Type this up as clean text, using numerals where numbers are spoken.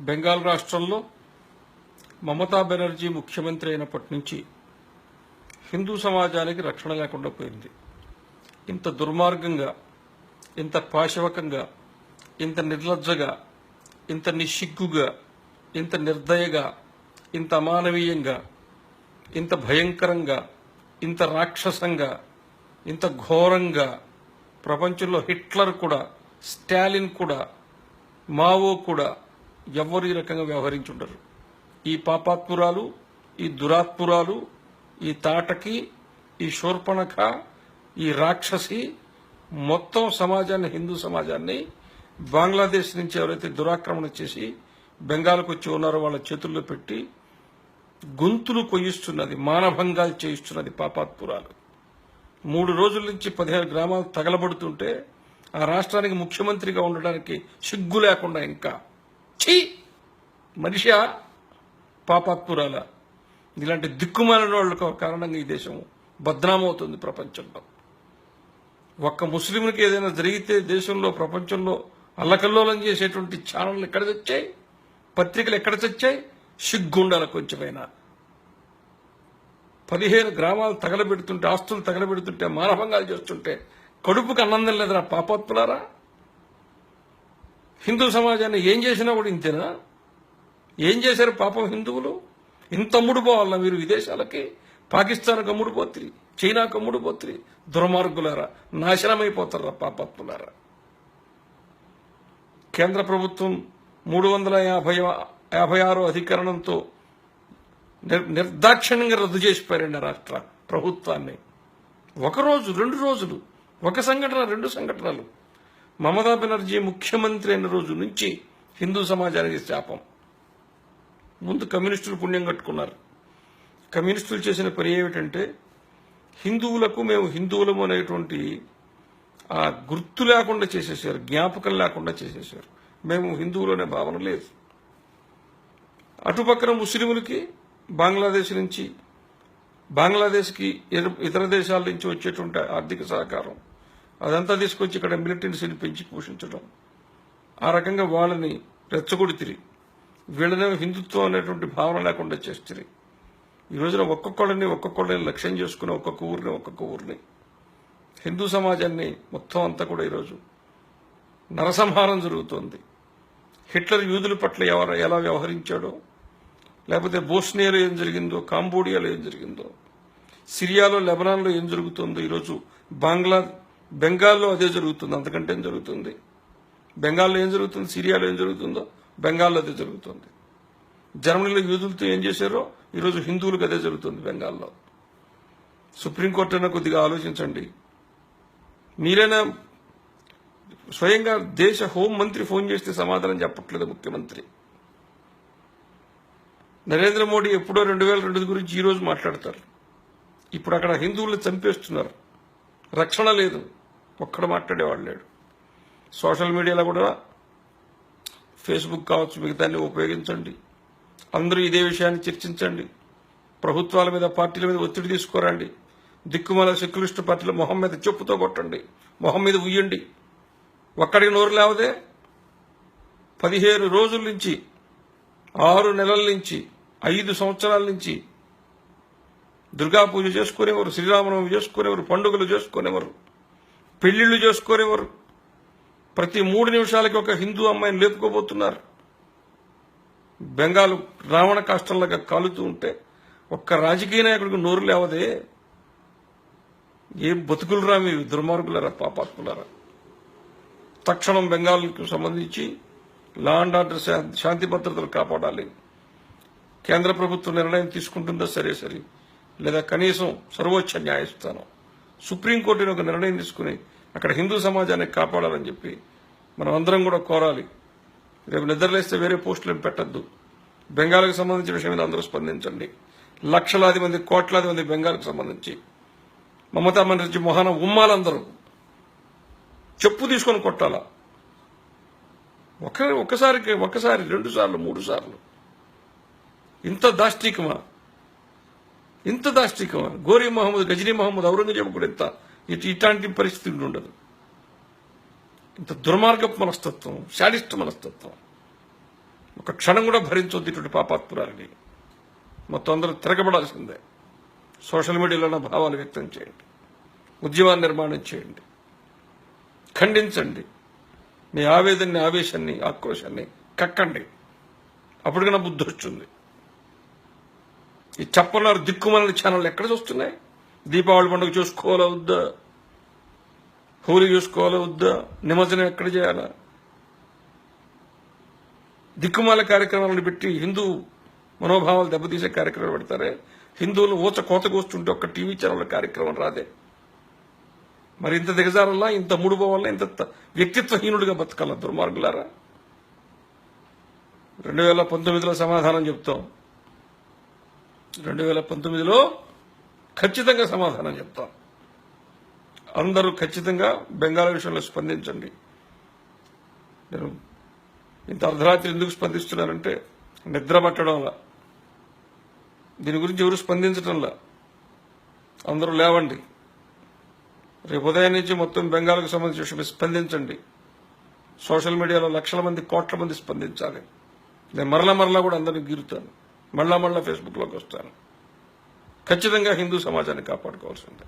బెంగాల్ రాష్ట్రంలో మమతా బెనర్జీ ముఖ్యమంత్రి అయినప్పటి నుంచి హిందూ సమాజానికి రక్షణ లేకుండా పోయింది. ఇంత దుర్మార్గంగా, ఇంత పాశవకంగా, ఇంత నిర్లజ్జగా, ఇంత నిస్సిగ్గుగా, ఇంత నిర్దయగా, ఇంత అమానవీయంగా, ఇంత భయంకరంగా, ఇంత రాక్షసంగా, ఇంత ఘోరంగా ప్రపంచంలో హిట్లర్ కూడా, స్టాలిన్ కూడా, మావో కూడా ఎవ్వరు ఈ రకంగా వ్యవహరించుండరు. ఈ పాపాత్మురాలు, ఈ దురాత్మురాలు, ఈ తాటకి, ఈ శూర్పణఖ, ఈ రాక్షసి మొత్తం సమాజాన్ని, హిందూ సమాజాన్ని బంగ్లాదేశ్ నుంచి ఎవరైతే దురాక్రమణ చేసి బెంగాల్కు వచ్చి ఉన్నారో వాళ్ళ చేతుల్లో పెట్టి గొంతులు కొయ్యిస్తున్నది, మానభంగాలు చేయిస్తున్నది పాపాత్మురాలు. 3 రోజుల నుంచి 15 గ్రామాలు తగలబడుతుంటే ఆ రాష్ట్రానికి ముఖ్యమంత్రిగా ఉండడానికి సిగ్గు లేకుండా ఇంకా ఛీ మనిషా పాపాత్మురాల ఇలాంటి దిక్కుమాలిన వాళ్ళకు కారణంగా ఈ దేశం బద్నామవుతుంది ప్రపంచంలో. ఒక్క ముస్లింకి ఏదైనా జరిగితే దేశంలో, ప్రపంచంలో అల్లకల్లోలం చేసేటువంటి ఛానళ్ళు ఎక్కడ తెచ్చాయి, పత్రికలు ఎక్కడ తెచ్చాయి? సిగ్గుండాల కొంచెమైనా. 15 గ్రామాలు తగలబెడుతుంటే, ఆస్తులు తగలబెడుతుంటే, మానభంగాలు చేస్తుంటే కడుపుకు అన్నం లేదురా పాపాత్ములారా. హిందూ సమాజాన్ని ఏం చేసినా కూడా ఇంతేనా? ఏం చేశారు పాపం హిందువులు? ఇంత అమ్ముడుపోవాలన్నా మీరు విదేశాలకి? పాకిస్తాన్కి అమ్ముడుపోత్రి, చైనాకు అమ్ముడుపోత్రి. దుర్మార్గులారా, నాశనమైపోతారా పాపాత్ములారా. కేంద్ర ప్రభుత్వం 356 అధికరణంతో నిర్దాక్షిణ్యంగా రద్దు చేసిపోయారండి రాష్ట్ర ప్రభుత్వాన్ని. 1 రోజు, 2 రోజులు, 1 సంఘటన, 2 సంఘటనలు. మమతా బెనర్జీ ముఖ్యమంత్రి అయిన రోజు నుంచి హిందూ సమాజానికి శాపం. ముందు కమ్యూనిస్టులు పుణ్యం కట్టుకున్నారు. కమ్యూనిస్టులు చేసిన పని ఏమిటంటే హిందువులకు మేము హిందువులము అనేటువంటి ఆ గుర్తు లేకుండా చేసేసారు, జ్ఞాపకం లేకుండా చేసేసారు. మేము హిందువులు అనే భావన లేదు. అటుపక్కన ముస్లింలకి బంగ్లాదేశ్కి ఇతర దేశాల నుంచి వచ్చేటువంటి ఆర్థిక సహకారం అదంతా తీసుకొచ్చి ఇక్కడ మిలిటెన్సీని పెంచి పోషించడం, ఆ రకంగా వాళ్ళని రెచ్చగొడితిరి. వీళ్ళనే హిందుత్వం అనేటువంటి భావన లేకుండా చేస్తుంది. ఈ రోజున ఒక్కొక్కళ్ళని లక్ష్యం చేసుకుని ఒక్కొక్క ఊరిని హిందూ సమాజాన్ని మొత్తం అంతా కూడా ఈరోజు నరసంహారం జరుగుతోంది. హిట్లర్ యూదుల పట్ల ఎలా వ్యవహరించాడో, లేకపోతే బోస్నియాలో ఏం జరిగిందో, కాంబోడియాలో ఏం జరిగిందో, సిరియాలో, లెబనాన్లో ఏం జరుగుతుందో, ఈరోజు బెంగాల్లో అదే జరుగుతుంది. అంతకంటే ఏం జరుగుతుంది? బెంగాల్లో ఏం జరుగుతుంది, సిరియాలో ఏం జరుగుతుందో బెంగాల్లో అదే జరుగుతుంది. జర్మనీలో యూదులతో ఏం చేశారో ఈరోజు హిందువులకు అదే జరుగుతుంది బెంగాల్లో. సుప్రీంకోర్టు అయినా కొద్దిగా ఆలోచించండి. మీరైనా స్వయంగా దేశ హోంమంత్రి ఫోన్ చేస్తే సమాధానం చెప్పట్లేదు ముఖ్యమంత్రి. నరేంద్ర మోడీ ఎప్పుడో 2002 గురించి ఈ రోజు మాట్లాడతారు. ఇప్పుడు అక్కడ హిందువులను చంపేస్తున్నారు, రక్షణ లేదు, ఒక్కడ మాట్లాడేవాడు లేడు. సోషల్ మీడియాలో కూడా ఫేస్బుక్ కావచ్చు, మిగతాన్ని ఉపయోగించండి. అందరూ ఇదే విషయాన్ని చర్చించండి. ప్రభుత్వాల మీద, పార్టీల మీద ఒత్తిడి తీసుకురండి. దిక్కుమాల సెక్యులరిస్ట్ పార్టీల మొహం మీద చెప్పుతో కొట్టండి, మొహం మీద ఉయ్యండి. ఒక్కడికి నోరు లేవదే. 15 రోజుల నుంచి, 6 నెలల నుంచి, 5 సంవత్సరాల నుంచి దుర్గా పూజ చేసుకునేవారు, శ్రీరామనవమి చేసుకునేవారు, పండుగలు చేసుకునేవారు, పెళ్లిళ్లు చేసుకునేవారు. ప్రతి 3 నిమిషాలకి ఒక హిందూ అమ్మాయిని లేపుకోబోతున్నారు. బెంగాల్ రావణ కాష్టంలాగా కాలుతూ ఉంటే ఒక్క రాజకీయ నాయకుడికి నోరు లేవదే. ఏం బతుకులరా మీరు, దుర్మార్గులరా, పాపాత్ములరా. తక్షణం బెంగాల్కు సంబంధించి లా అండ్ ఆర్డర్, శాంతి భద్రతలు కాపాడాలి. కేంద్ర ప్రభుత్వం నిర్ణయం తీసుకుంటుందా సరే, లేదా కనీసం సర్వోచ్చ న్యాయస్థానం, సుప్రీంకోర్టుని ఒక నిర్ణయం తీసుకుని అక్కడ హిందూ సమాజాన్ని కాపాడాలని చెప్పి మనం అందరం కూడా కోరాలి. రేపు నిద్రలేస్తే వేరే పోస్టులు పెట్టద్దు. బెంగాల్కి సంబంధించిన విషయం మీద అందరూ స్పందించండి. లక్షలాది మంది, కోట్లాది మంది బెంగాల్కి సంబంధించి మమతా బెనర్జీ మొహాన ఉమ్మాలందరూ చెప్పు తీసుకొని కొట్టాలా. ఒక్కసారి 2 సార్లు 3 సార్లు. ఇంత దాష్టికమా? గోరీ మహమ్మద్, గజనీ మహమ్మద్, ఔరంగజేబు కూడా ఇట్లాంటి పరిస్థితి ఉండదు. ఇంత దుర్మార్గపు మనస్తత్వం, శాడిస్ట్ మనస్తత్వం. ఒక క్షణం కూడా భరించొద్దు ఇటువంటి పాపాత్పురాలని. మొత్తం అందరూ తిరగబడాల్సిందే. సోషల్ మీడియాలో భావాలు వ్యక్తం చేయండి, ఉద్యమాన్ని నిర్మాణం చేయండి, ఖండించండి, మీ ఆవేదనని, ఆవేశాన్ని, ఆక్రోశాన్ని కక్కండి. అప్పటికైనా బుద్ధి వస్తుంది. ఈ చెప్పన్నారు దిక్కుమాలిన ఛానళ్ళు ఎక్కడ చూస్తున్నాయి? దీపావళి పండుగ చూసుకోవాలా వద్దా? హోలీ చూసుకోవాలా వద్దా? నిమజ్జనం ఎక్కడ చేయాలా? దిక్కుమాల కార్యక్రమాలను పెట్టి హిందూ మనోభావాలు దెబ్బతీసే కార్యక్రమాలు పెడతారే. హిందువులు ఊచ కోత కూస్తుంటే ఒక్క టీవీ ఛానల్ కార్యక్రమం రాదే. మరి ఇంత దిగజారల్లా, ఇంత మూడుపోవాలా, ఇంత వ్యక్తిత్వహీనుడిగా బతకాల దుర్మార్గులారా? 2019లో సమాధానం చెప్తాం. 2019లో ఖచ్చితంగా సమాధానం చెప్తాం. అందరూ ఖచ్చితంగా బెంగాల్ విషయంలో స్పందించండి. నేను ఇంత అర్ధరాత్రి ఎందుకు స్పందిస్తున్నానంటే నిద్ర పట్టడంలా, దీని గురించి ఎవరు స్పందించడంలా. అందరూ లేవండి. రేపు ఉదయం నుంచి మొత్తం బెంగాల్కు సంబంధించిన విషయం స్పందించండి. సోషల్ మీడియాలో లక్షల మంది, కోట్ల మంది స్పందించాలి. నేను మరలా కూడా అందరినీ గీరుతాను. మళ్ళా ఫేస్బుక్లోకి వస్తాను. ఖచ్చితంగా హిందూ సమాజాన్ని కాపాడుకోవాల్సిందే.